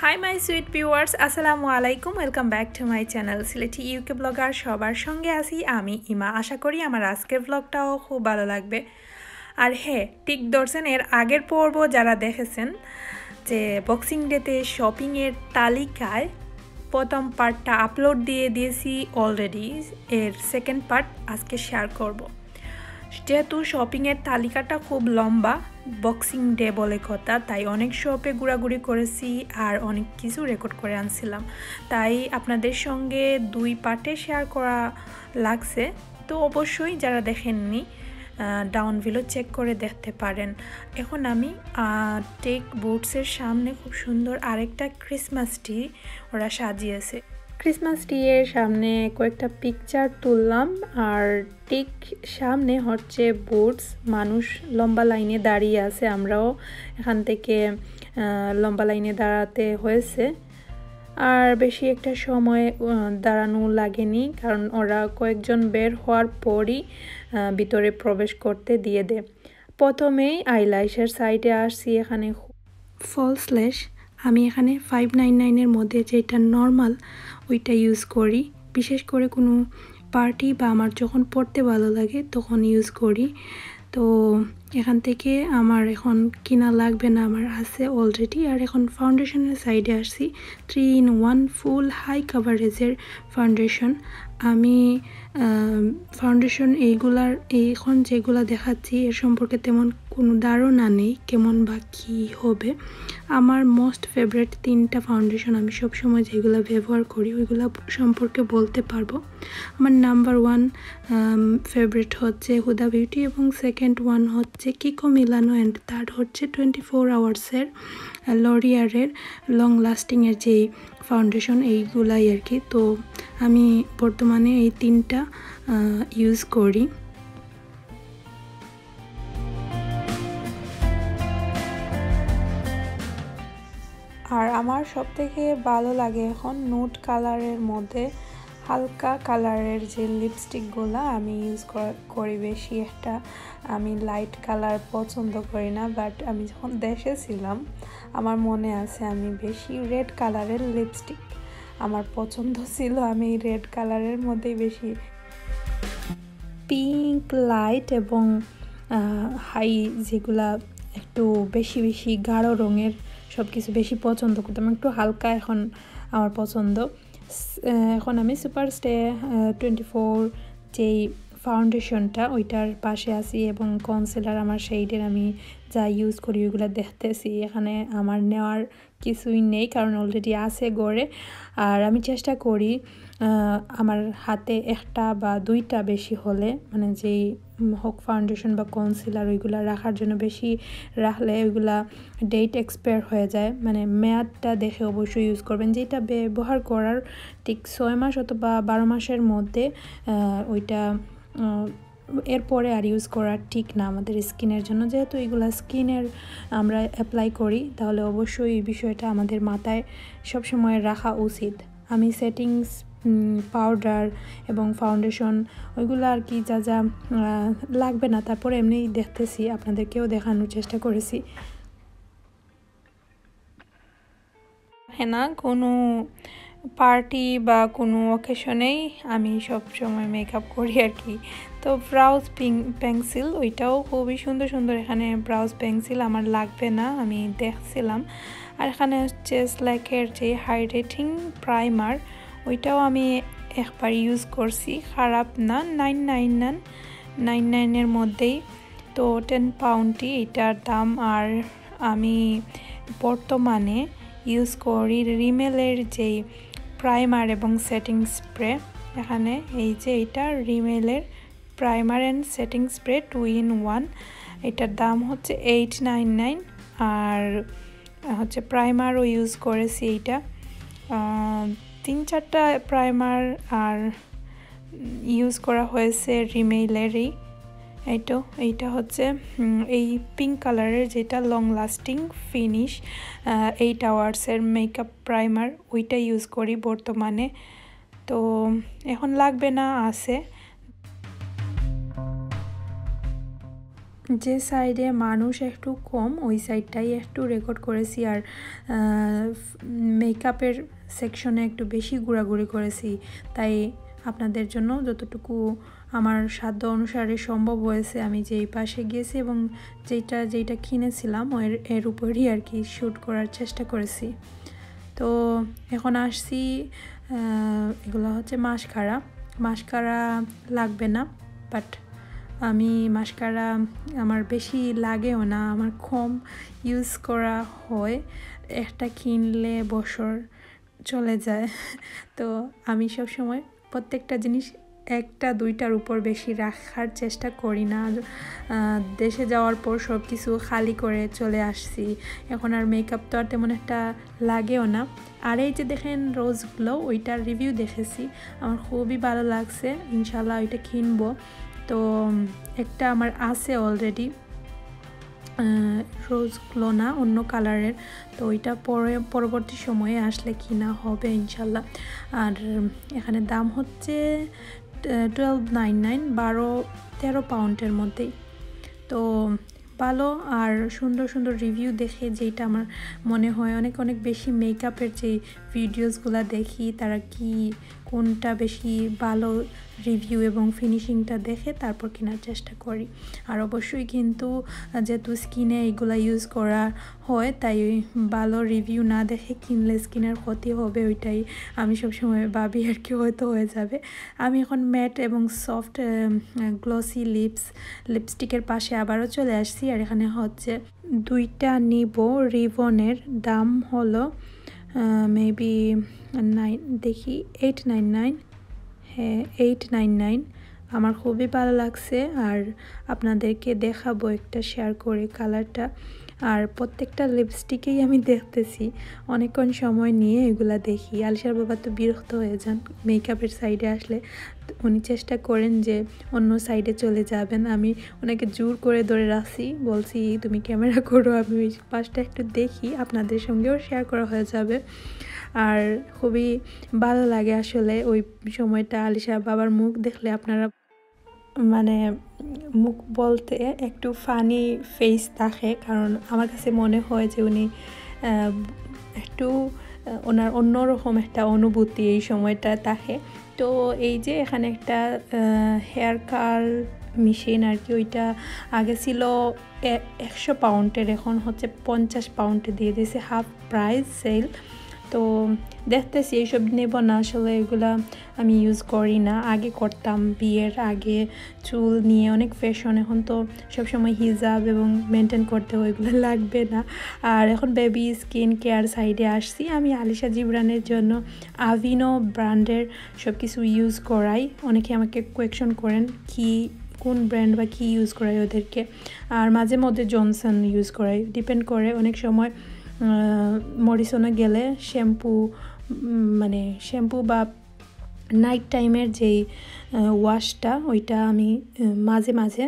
Hi my sweet viewers, আসসালামু আলাইকুম, welcome back to my channel Sylheti UK blogger. সবার সঙ্গে আছি আমি ইমা। আশা করি আমার আজকের ব্লগটাও খুব ভালো লাগবে। আর হ্যাঁ, ঠিক ধরছেন, এর আগের পর্ব যারা দেখেছেন যে বক্সিং ডেতে শপিংয়ের তালিকায় প্রথম পার্টটা আপলোড দিয়ে দিয়েছি অলরেডি। এর সেকেন্ড পার্ট আজকে শেয়ার করব। যেহেতু শপিংয়ের তালিকাটা খুব লম্বা, বক্সিং ডে বলে কথা, তাই অনেক শপে ঘোরাঘুরি করেছি আর অনেক কিছু রেকর্ড করে আনছিলাম, তাই আপনাদের সঙ্গে দুই পার্টে শেয়ার করা লাগছে। তো অবশ্যই যারা দেখেননি ডাউন ভিলো চেক করে দেখতে পারেন। এখন আমি টেক বুটসের সামনে খুব সুন্দর আরেকটা ক্রিসমাস ট্রি ওরা সাজিয়েছে। ক্রিসমাস ট্রিয়ের সামনে কয়েকটা পিকচার তুললাম, আর ঠিক সামনে হচ্ছে বুটস। মানুষ লম্বা লাইনে দাঁড়িয়ে আছে, আমরাও এখান থেকে লম্বা লাইনে দাঁড়াতে হয়েছে। আর বেশি একটা সময় দাঁড়ানো লাগেনি, কারণ ওরা কয়েকজন বের হওয়ার পরই ভিতরে প্রবেশ করতে দিয়ে দেয়। প্রথমেই আইল্যাশের সাইডে আসছি, এখানে ফলস ল্যাশ আমি এখানে 599-এর মধ্যে যেটা নর্মাল ওইটা ইউজ করি, বিশেষ করে কোনো পার্টি বা আমার যখন পড়তে ভালো লাগে তখন ইউজ করি। তো এখান থেকে আমার এখন কিনা লাগবে না, আমার আছে অলরেডি। আর এখন ফাউন্ডেশনের সাইডে আসছি, 3-in-1 ফুল হাই কাভারেজের ফাউন্ডেশন। আমি ফাউন্ডেশন এইগুলার এখন যেগুলো দেখাচ্ছি এর সম্পর্কে তেমন কোনো ধারণা নেই কেমন বা কী হবে। আমার মোস্ট ফেভারিট 3টা ফাউন্ডেশন আমি সবসময় যেগুলো ব্যবহার করি ওইগুলো সম্পর্কে বলতে পারবো। আমার নাম্বার 1 ফেভারিট হচ্ছে হুদা বিউটি, এবং সেকেন্ড ওয়ান হচ্ছে কিকো মিলানো, অ্যান্ড থার্ড হচ্ছে 24 আওয়ার্সের লরিয়ারের লং লাস্টিংয়ের যেই ফাউন্ডেশন, এইগুলাই আর কি। তো আমি বর্তমানে এই 3টা ইউজ করি। আর আমার সবথেকে ভালো লাগে এখন নুড কালারের মধ্যে হালকা কালারের যে লিপস্টিকগুলো আমি ইউজ করি বেশি একটা। আমি লাইট কালার পছন্দ করি না, বাট আমি যখন দেশে ছিলাম আমার মনে আছে আমি বেশি রেড কালারের লিপস্টিক আমার পছন্দ ছিল। আমি রেড কালারের মধ্যেই বেশি পিঙ্ক লাইট এবং হাই যেগুলা একটু বেশি বেশি গাঢ় রঙের সব কিছু বেশি পছন্দ করতাম, একটু হালকা এখন আমার পছন্দ। এখন আমি সুপারস্টে 24 যেই ফাউন্ডেশনটা ওইটার পাশে আছি, এবং কনসিলার আমার শেডের আমি যা ইউজ করি ওইগুলো দেখতেছি। এখানে আমার নেওয়ার কিছুই নেই, কারণ অলরেডি আছে গড়ে। আর আমি চেষ্টা করি আমার হাতে একটা বা দুইটা বেশি হলে, মানে যেই হোক ফাউন্ডেশন বা কনসিলার ওইগুলো রাখার জন্য, বেশি রাখলে ওইগুলা ডেট এক্সপায়ার হয়ে যায়। মানে মেয়াদটা দেখে অবশ্যই ইউজ করবেন, যেটা ব্যবহার করার ঠিক 6 মাস অথবা 12 মাসের মধ্যে ওইটা এরপরে আর ইউজ করা ঠিক না আমাদের স্কিনের জন্য। যেহেতু এইগুলা স্কিনের আমরা অ্যাপ্লাই করি, তাহলে অবশ্যই এই বিষয়টা আমাদের মাথায় সবসময় রাখা উচিত। আমি সেটিংস পাউডার এবং ফাউন্ডেশন ওইগুলো আর কি যা যা লাগবে না, তারপরে এমনি দেখতেছি, আপনাদেরকেও দেখানোর চেষ্টা করেছি। হ্যাঁ না, কোনো পার্টি বা কোনো অকেশনেই আমি সব সময় মেকআপ করি আর কি। তো ব্রাউজ পেন্সিল ওইটাও খুবই সুন্দর সুন্দর, এখানে ব্রাউজ পেন্সিল আমার লাগবে না, আমি দেখছিলাম। আর এখানে হচ্ছে স্ল্যাকের যে হাইড্রেটিং প্রাইমার, ওইটাও আমি একবার ইউজ করছি, খারাপ না, 999-এর মধ্যেই। তো 10 পাউন্ডই এটার দাম। আর আমি বর্তমানে ইউজ করি রিমেলের যেই প্রাইমার এবং সেটিং স্প্রে। এখানে এই যে এটা রিমেলের primer and setting spray 2-in-1, এটার দাম হচ্ছে 899। আর হচ্ছে প্রাইমারও ইউজ করেছি এইটা, 3-4টা প্রাইমার আর ইউজ করা হয়েছে রিমেলেরই। এইটা হচ্ছে এই পিঙ্ক কালারের যেটা লং লাস্টিং ফিনিশ 8 আওয়ার্সের মেকআপ প্রাইমার, ওইটা ইউজ করি বর্তমানে। তো এখন লাগবে না, আছে। যে সাইডে মানুষ একটু কম ওই সাইডটাই একটু রেকর্ড করেছি, আর মেকআপের সেকশনে একটু বেশি ঘোরাঘুরি করেছি। তাই আপনাদের জন্য যতটুকু আমার সাধ্য অনুসারে সম্ভব হয়েছে আমি যেই পাশে গিয়েছি এবং যেইটা কিনেছিলাম এর উপরই আর কি শ্যুট করার চেষ্টা করেছি। তো এখন আসছি, এগুলো হচ্ছে মাস্কারা লাগবে না, বাট আমি মাস্কারা আমার বেশি লাগেও না, আমার কম ইউজ করা হয়, একটা কিনলে বছর চলে যায়। তো আমি সব সময় প্রত্যেকটা জিনিস একটা দুইটার উপর বেশি রাখার চেষ্টা করি না। দেশে যাওয়ার পর সব কিছু খালি করে চলে আসছি, এখন আর মেকআপ তো আর তেমন একটা লাগেও না। আর এই যে দেখেন রোজগুলো, ওইটার রিভিউ দেখেছি, আমার খুবই ভালো লাগছে, ইনশাল্লাহ ওইটা কিনবো। তো একটা আমার আছে অলরেডি, রোজগুলো না অন্য কালারের, তো ওইটা পরবর্তী সময়ে আসলে কিনা হবে ইনশাল্লাহ। আর এখানে দাম হচ্ছে 12.99, 12-13 পাউন্ডের মধ্যেই। তো ভালো, আর সুন্দর সুন্দর রিভিউ দেখে যেটা আমার মনে হয় অনেক বেশি মেকআপের যে ভিডিওসগুলো দেখি তারা কোনটা বেশি ভালো রিভিউ এবং ফিনিশিংটা দেখে তারপর কেনার চেষ্টা করি। আর অবশ্যই কিন্তু যেহেতু স্কিনে এইগুলো ইউজ করা হয় তাই ভালো রিভিউ না দেখে কিনলে স্কিনের ক্ষতি হবে, ওইটাই আমি সবসময় ভাবি আর কি, হয়তো হয়ে যাবে। আমি এখন ম্যাট এবং সফট গ্লসি লিপস্টিকের পাশে আবারও চলে আসছি, আর এখানে হচ্ছে দুইটা নিব রিবনের, দাম হলো মেবি 8.99, হ্যাঁ 8.99। আমার খুবই ভালো লাগছে, আর আপনাদেরকে দেখাবো একটা শেয়ার করে কালারটা। আর প্রত্যেকটা লিপস্টিকেই আমি দেখতেছি অনেকক্ষণ সময় নিয়ে এগুলা দেখি। আলিশার বাবা তো বিরক্ত হয়ে যান মেকআপের সাইডে আসলে, উনি চেষ্টা করেন যে অন্য সাইডে চলে যাবেন, আমি ওনাকে জোর করে ধরে রাখছি, বলছি তুমি ক্যামেরা করো, আমি ওই পাশটা একটু দেখি, আপনাদের সঙ্গেও শেয়ার করা হয়ে যাবে। আর খুবই ভালো লাগে আসলে ওই সময়টা, আলিশা বাবার মুখ দেখলে আপনারা মানে মুখ বলতে একটু ফানি ফেস থাকে, কারণ আমার কাছে মনে হয় যে উনি একটু ওনার অন্যরকম একটা অনুভূতি এই সময়টা থাকে। তো এই যে এখানে একটা হেয়ার কার্ল মেশিন আর কি, ওইটা আগে ছিল 100 পাউন্ডের, এখন হচ্ছে 50 পাউন্ডে দিয়ে দিয়েছে, হাফ প্রাইস সেল। তো দেখতেছি এইসব নেব না, আসলে এগুলা আমি ইউজ করি না, আগে করতাম বিয়ের আগে, চুল নিয়ে অনেক ফ্যাশন, এখন তো সবসময় হিজাব এবং মেনটেন করতে হয়, এগুলো লাগবে না। আর এখন বেবি স্কিন কেয়ার সাইডে আসছি, আমি আলিশা জিবরানের জন্য আভিনো ব্র্যান্ডের সব কিছু ইউজ করাই, অনেকে আমাকে কোয়েকশন করেন কোন ব্র্যান্ড বা কী ইউজ করাই ওদেরকে, আর মাঝে মধ্যে জনসন ইউজ করাই, ডিপেন্ড করে। অনেক সময় মরিসনে গেলে শ্যাম্পু বা নাইট টাইমের যেই ওয়াশটা ওইটা আমি মাঝে মাঝে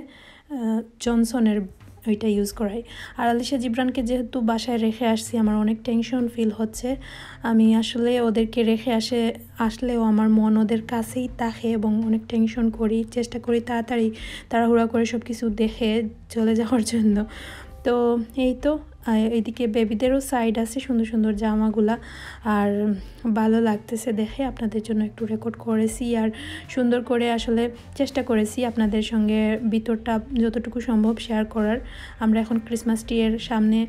জনসনের ওইটা ইউজ করাই। আর আলিশা জিবরানকে যেহেতু বাসায় রেখে আসছি, আমার অনেক টেনশন ফিল হচ্ছে, আমি আসলে ওদেরকে রেখে আসলেও আমার মন ওদের কাছেই থাকে এবং অনেক টেনশন করি, চেষ্টা করি তাড়াহুড়া করে সব কিছু দেখে চলে যাওয়ার জন্য। তো এই তো এইদিকে বেবিদেরও সাইড আছে সুন্দর সুন্দর জামাগুলা, আর ভালো লাগতেছে দেখে, আপনাদের জন্য একটু রেকর্ড করেছি, আর সুন্দর করে আসলে চেষ্টা করেছি আপনাদের সঙ্গে ভিতরটা যতটুকু সম্ভব শেয়ার করার। আমরা এখন ক্রিসমাস ট্রি-এর সামনে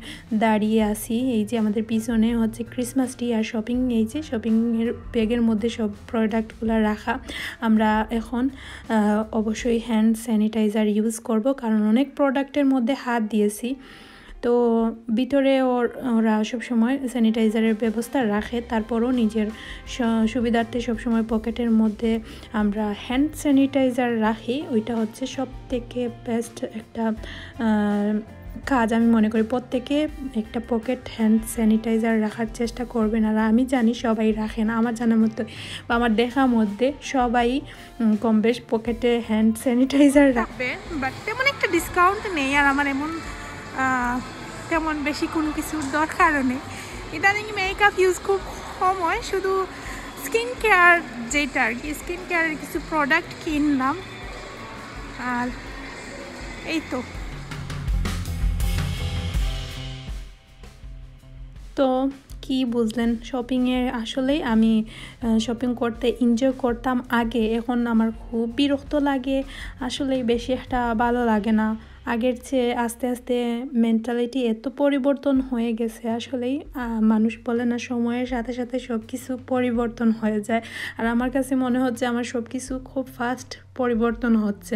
দাঁড়িয়ে আছি, এই যে আমাদের পিছনে হচ্ছে ক্রিসমাস ট্রি আর এই যে শপিংয়ের ব্যাগের মধ্যে সব প্রোডাক্টগুলো রাখা। আমরা এখন অবশ্যই হ্যান্ড স্যানিটাইজার ইউজ করব, কারণ অনেক প্রোডাক্টের মধ্যে হাত দিয়েছি, তো ভিতরে ওরা সবসময় স্যানিটাইজারের ব্যবস্থা রাখে, তারপরও নিজের সুবিধার্থে সবসময় পকেটের মধ্যে আমরা হ্যান্ড স্যানিটাইজার রাখি। ওইটা হচ্ছে সব থেকে বেস্ট একটা কাজ আমি মনে করি। প্রত্যেকে একটা পকেট হ্যান্ড স্যানিটাইজার রাখার চেষ্টা করবেন, আর আমি জানি সবাই রাখে না, আমার জানার মতো বা আমার দেখার মধ্যে সবাই কম বেশ পকেটে হ্যান্ড স্যানিটাইজার রাখবে, বাট তেমন একটা ডিসকাউন্ট নেই, আর আমার তেমন বেশি কোনো কিছুর দরকারও নেই। ইদানিং মেকআপ ইউজ খুব কম হয়, শুধু স্কিন কেয়ার যেটা আর কি, স্কিন কেয়ারের কিছু প্রোডাক্ট কিনলাম, আর এই তো তো কি বুঝলেন, শপিংয়ে আসলেই আমি শপিং করতে এনজয় করতাম আগে, এখন আমার খুব বিরক্ত লাগে, আসলেই বেশি একটা ভালো লাগে না। আগের চেয়ে আস্তে আস্তে মেন্টালিটি এত পরিবর্তন হয়ে গেছে, আসলেই মানুষ বলে না সময়ের সাথে সাথে সব কিছু পরিবর্তন হয়ে যায়, আর আমার কাছে মনে হচ্ছে আমার সব কিছু খুব ফাস্ট পরিবর্তন হচ্ছে।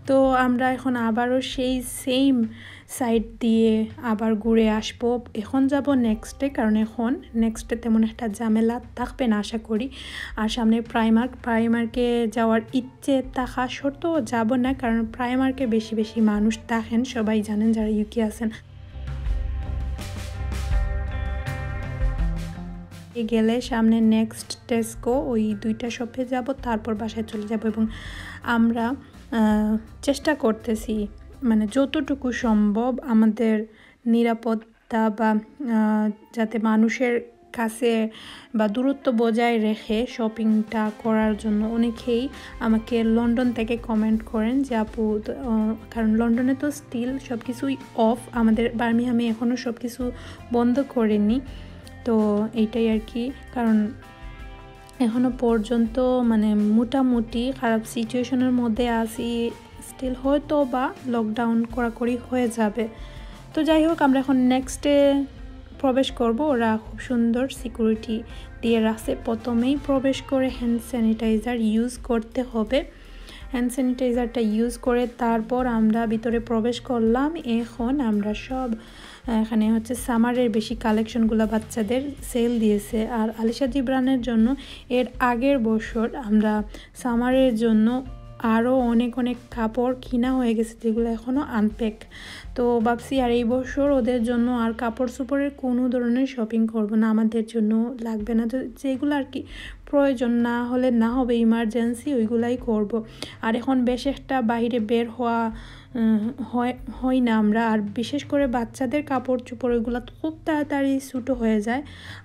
তো আমরা এখন আবারও সেই সেম সাইড দিয়ে আবার ঘুরে আসবো। এখন যাব নেক্সটে, কারণ এখন নেক্সটে তেমন একটা ঝামেলা থাকবে না আশা করি। আর সামনে প্রাইমার্কে যাওয়ার ইচ্ছে থাকা সত্ত্বেও যাব না, কারণ প্রাইমার্কে বেশি বেশি মানুষ থাকেন, সবাই জানেন যারা ইউকে আছেন। গেলে সামনে নেক্সট টেস্কো, ওই দুইটা শপে যাব, তারপর বাসায় চলে যাব। এবং আমরা চেষ্টা করতেছি মানে যতটুকু সম্ভব আমাদের নিরাপত্তা বা যাতে মানুষের কাছে বা দূরত্ব বজায় রেখে শপিংটা করার জন্য। অনেকেই আমাকে লন্ডন থেকে কমেন্ট করেন যে আপু, কারণ লন্ডনে তো স্টিল সব কিছুই অফ, আমাদের বার্মিংহামে এখনও সব কিছু বন্ধ করেনি। তো এইটাই আর কি, কারণ এখনও পর্যন্ত মানে মোটামুটি খারাপ সিচুয়েশনের মধ্যে আছি, স্টিল হয়তো বা লকডাউন কড়াকড়ি হয়ে যাবে। তো যাই হোক, আমরা এখন নেক্সটে প্রবেশ করব। ওরা খুব সুন্দর সিকিউরিটি দিয়ে রাখছে, প্রথমেই প্রবেশ করে হ্যান্ড স্যানিটাইজার ইউজ করতে হবে। হ্যান্ড স্যানিটাইজারটা ইউজ করে তারপর আমরা ভিতরে প্রবেশ করলাম। এখন আমরা সব এখানে হচ্ছে সামারের বেশি কালেকশনগুলো বাচ্চাদের সেল দিয়েছে, আর আলিশা জিব্রানের জন্য এর আগের বছর আমরা সামারের জন্য আরও অনেক অনেক কাপড় কিনা হয়ে গেছে, যেগুলো এখনও আনপ্যাক। তো ভাবছি আর এই বছর ওদের জন্য আর কাপড় চোপড়ের কোনো ধরনের শপিং করব না, আমাদের জন্য লাগবে না, যেগুলো আর কি প্রয়োজন না হলে না হবে ইমার্জেন্সি, ওইগুলাই করব। আর এখন বেশ একটা বাইরে বের হওয়া হয় না আমরা, আর বিশেষ করে বাচ্চাদের কাপড় চোপড় ওইগুলো খুব তাড়াতাড়ি ছোটো হয়ে যায়।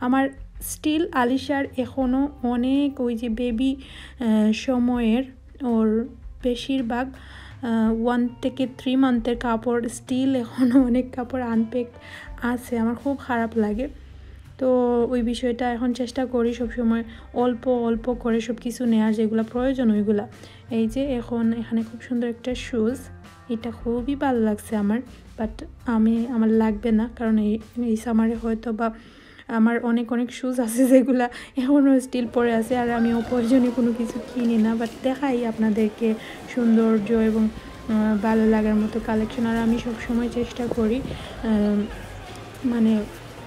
আমার স্টিল আলিশার এখনও অনেক ওই যে বেবি সময়ের ওর বেশিরভাগ 1 থেকে 3 মান্থের কাপড় স্টিল এখনও অনেক কাপড় আনপ্যাক আছে, আমার খুব খারাপ লাগে। তো ওই বিষয়টা এখন চেষ্টা করি সবসময় অল্প অল্প করে সব কিছু নেওয়ার, যেগুলো প্রয়োজন ওইগুলা। এই যে এখন এখানে খুব সুন্দর একটা শুজ, এটা খুবই ভালো লাগছে আমার, বাট আমার লাগবে না, কারণ এই সামারে হয়তো বা আমার অনেক শুজ আছে যেগুলা এখনও স্টিল পরে আছে, আর আমি অপ্রয়োজনীয় কোনো কিছু কিনি না, বাট দেখাই আপনাদেরকে সৌন্দর্য এবং ভালো লাগার মতো কালেকশন। আর আমি সবসময় চেষ্টা করি মানে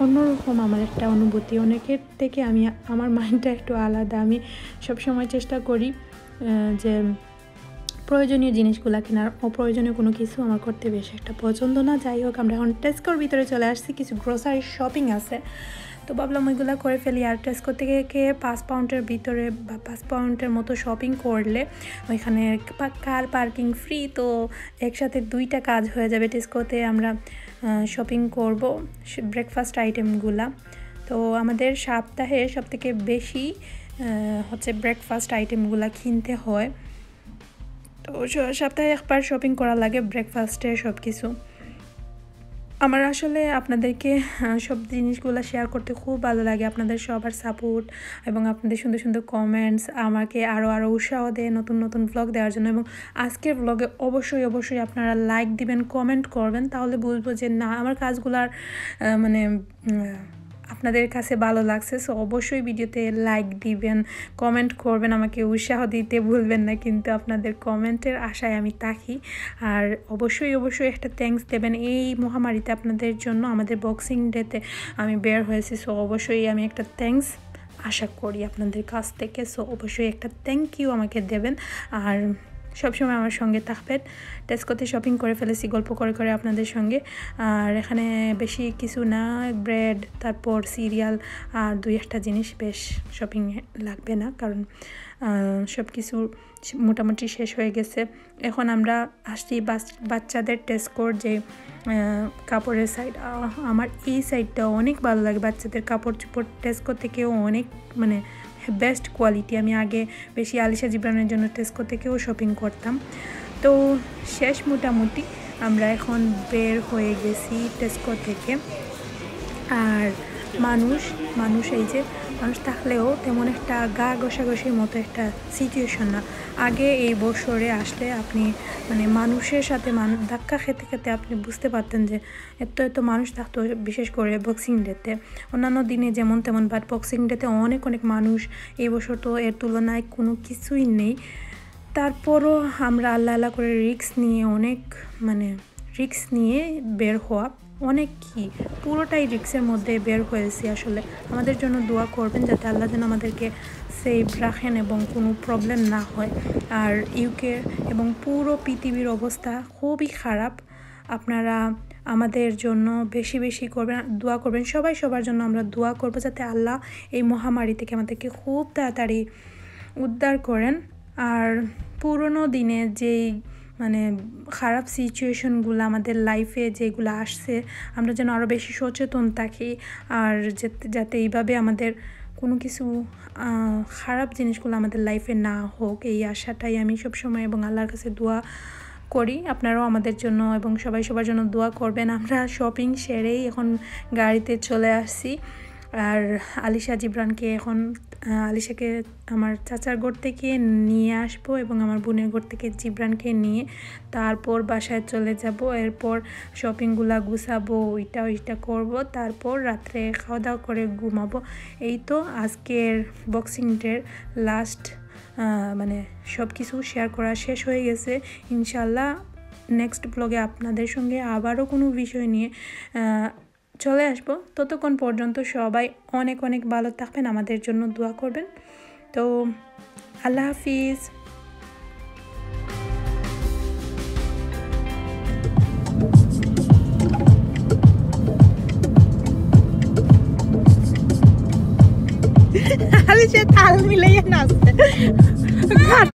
অন্যরকম আমার একটা অনুভূতি, অনেকের থেকে আমার মাইন্ডটা একটু আলাদা। আমি সবসময় চেষ্টা করি যে প্রয়োজনীয় জিনিসগুলো কেনার, অপ্রয়োজনীয় কোনো কিছু আমার করতে বেশ একটা পছন্দ না। যাই হোক, আমরা এখন টেস্কোর ভিতরে চলে আসছি, কিছু গ্রোসারি শপিং আছে, তো ভাবলাম ওইগুলো করে ফেলি। আর টেস্কো থেকে 5 পাউন্ডের ভিতরে বা 5 পাউন্ডের মতো শপিং করলে ওইখানে কার পার্কিং ফ্রি, তো একসাথে 2টা কাজ হয়ে যাবে। টেস্কোতে আমরা শপিং করব ব্রেকফাস্ট আইটেমগুলা, তো আমাদের সপ্তাহে সবথেকে বেশি হচ্ছে ব্রেকফাস্ট আইটেমগুলা কিনতে হয়, তো সপ্তাহে একবার শপিং করা লাগে ব্রেকফাস্টে সব কিছু। আমার আসলে আপনাদেরকে সব জিনিসগুলো শেয়ার করতে খুব ভালো লাগে, আপনাদের সবার সাপোর্ট এবং আপনাদের সুন্দর সুন্দর কমেন্টস আমাকে আরও উৎসাহ দেয় নতুন নতুন ভ্লগ দেওয়ার জন্য। এবং আজকের ভ্লগে অবশ্যই আপনারা লাইক দিবেন, কমেন্ট করবেন, তাহলে বুঝবো যে না আমার কাজগুলার মানে আপনাদের কাছে ভালো লাগছে। সো অবশ্যই ভিডিওতে লাইক দিবেন, কমেন্ট করবেন, আমাকে উৎসাহ দিতে ভুলবেন না, কিন্তু আপনাদের কমেন্টের আশায় আমি থাকি। আর অবশ্যই একটা থ্যাঙ্কস দেবেন, এই মহামারীতে আপনাদের জন্য আমাদের বক্সিং ডেতে আমি বের হয়েছি, সো অবশ্যই আমি একটা থ্যাঙ্কস আশা করি আপনাদের কাছ থেকে। সো অবশ্যই একটা থ্যাংক ইউ আমাকে দেবেন, আর সবসময় আমার সঙ্গে থাকবেন। টেস্কোতে শপিং করে ফেলেছি গল্প করে আপনাদের সঙ্গে, আর এখানে বেশি কিছু না, ব্রেড, তারপর সিরিয়াল আর 2-1টা জিনিস, বেশ শপিং লাগবে না, কারণ সব কিছু মোটামুটি শেষ হয়ে গেছে। এখন আমরা আসছি বাচ্চাদের টেস্কোর যে কাপড়ের সাইড, আমার এই সাইডটা অনেক ভালো লাগে, বাচ্চাদের কাপড় চোপড় টেস্কো থেকেও অনেক মানে বেস্ট কোয়ালিটি। আমি আগে বেশি আলিশা জিব্রানের জন্য টেস্কো থেকেও শপিং করতাম। তো শেষ মোটামুটি আমরা এখন বের হয়ে গেছি টেস্কো থেকে, আর মানুষ এই যে মানুষ থাকলেও তেমন একটা গা ঘষাঘষির মতো একটা সিচুয়েশন না। আগে এই বছরে আসলে আপনি মানে মানুষের সাথে ধাক্কা খেতে খেতে আপনি বুঝতে পারতেন যে এত মানুষ থাকতো, বিশেষ করে বক্সিং ডেতে। অন্যান্য দিনে যেমন তেমন, বাট বক্সিং ডেতে অনেক মানুষ। এই বছর তো এর তুলনায় কোনো কিছুই নেই। তারপরও আমরা আল্লাহ করে রিস্ক নিয়ে বের হওয়া, অনেক পুরোটাই রিস্কের মধ্যে বের হয়েছি। আসলে আমাদের জন্য দোয়া করবেন যাতে আল্লাহ যেন আমাদেরকে সেফ রাখেন এবং কোনো প্রবলেম না হয়। আর ইউকে এবং পুরো পৃথিবীর অবস্থা খুবই খারাপ। আপনারা আমাদের জন্য বেশি করবেন, দোয়া করবেন। সবার জন্য আমরা দোয়া করবো যাতে আল্লাহ এই মহামারী থেকে আমাদেরকে খুব তাড়াতাড়ি উদ্ধার করেন। আর পুরনো দিনে যেই খারাপ সিচুয়েশনগুলো আমাদের লাইফে যেগুলো আসছে, আমরা যেন আরও বেশি সচেতন থাকি। আর যাতে এইভাবে আমাদের কোনো কিছু খারাপ জিনিসগুলো আমাদের লাইফে না হোক, এই আশাটাই আমি সবসময় এবং আল্লাহর কাছে দোয়া করি। আপনারাও আমাদের জন্য এবং সবার জন্য দোয়া করবেন। আমরা শপিং সেরেই এখন গাড়িতে চলে আসছি। আর আলিশাকে আমার চাচার ঘর থেকে নিয়ে আসবো এবং আমার বোনের ঘর থেকে জিব্রানকে নিয়ে তারপর বাসায় চলে যাব। এরপর শপিংগুলা গুছাবো, ওইটা করব, তারপর রাত্রে খাওয়া দাওয়া করে ঘুমাবো। এই তো আজকের বক্সিং ডের লাস্ট সব কিছু শেয়ার করা শেষ হয়ে গেছে। ইনশাল্লাহ নেক্সট ব্লগে আপনাদের সঙ্গে আবারও কোনো বিষয় নিয়ে চলে আসবো। ততক্ষণ পর্যন্ত সবাই অনেক ভালো থাকবেন, আমাদের জন্য দোয়া করবেন। তো আল্লাহ হাফিজ। আলিশা তাল মিলাইয়া নাচছে।